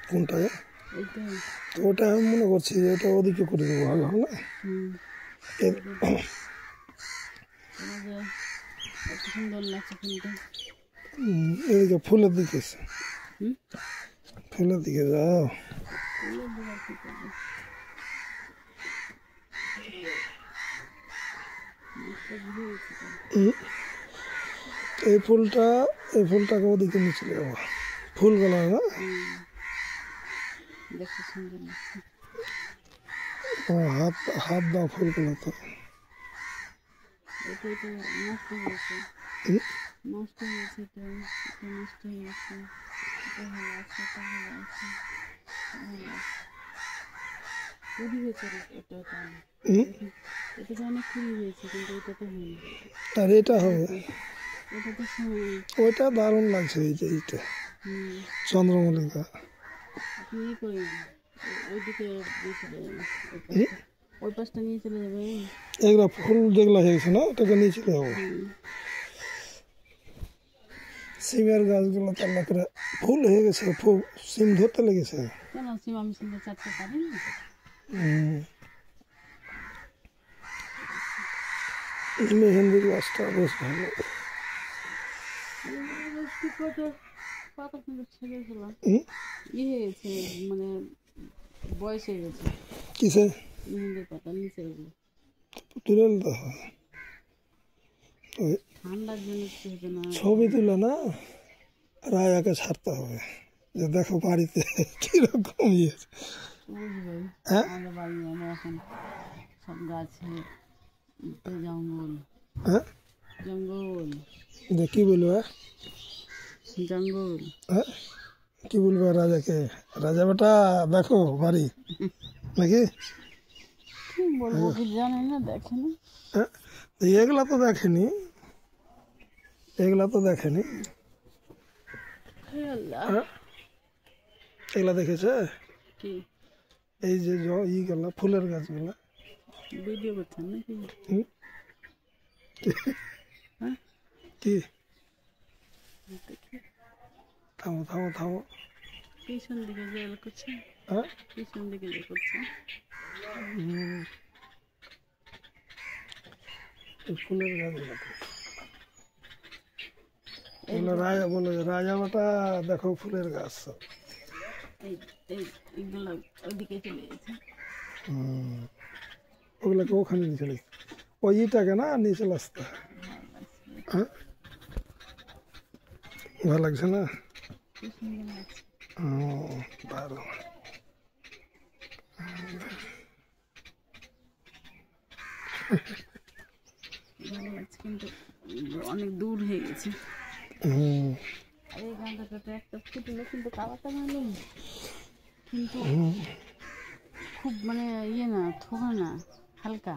কোনটা? ওটা আমি মনে করছি এটা ওদিকে করে দেবো, ভালো হবে না? এদিকে ফুলের দিকে, ফুলের দিকে যাও। এই ফুলটাকে ওদিকে নিয়ে চলে যাবো, ফুলগুলো না হাত হাত দাও ফুলগুলো তো আর এটা হবে, ওইটা দারুণ লাগছে। এই যে এইটা চন্দ্রমল্লিকা, এগুলো ফুল যেগুলো হয়েছে না ওটাকে নিয়ে চলে যাবো। সিমের গাছগুলো তাল্লা করে ফুল হয়ে গেছে, ফুল সিম ধরতে লেগেছে। মেহেন্দির গাছটা বেশ ভালো। কিসে তুলে নিতে হয়? ছবি তুলে না রায়াকে ছাড়তে হবে যে দেখো বাড়িতে কিরকম ইয়েছে। হ্যাঁ কি বলবো, জঙ্গল কি বলবো রাজাকে, রাজা বেটা দেখো বাড়ি নাকি এগুলা তো দেখেনি, এগুলা তো দেখেনি। এগুলা দেখেছে এই যে ইগুলা ফুলের গাছগুলা ভিডিও করছেন নাকি? কি থামো থামো থামো, পিছন দিকে যে করছে, পিছন দিকে যে করছে ফুলের গাছগুলা। রাজা বলে রাজা বেটা দেখো ফুলের গাছ, ওগুলোকে ওখানে নিয়ে চলে ওই ইটাকে না নিয়ে চলে আসতে। হ্যাঁ ভালো লাগছে না? দারুণ। কিন্তু অনেক দূর হয়ে গেছে। এই গানটাতে একটা ফুটলো কিন্তু কালারটা ভালো, কিন্তু খুব মানে ইয়ে না, থোকা না, হালকা।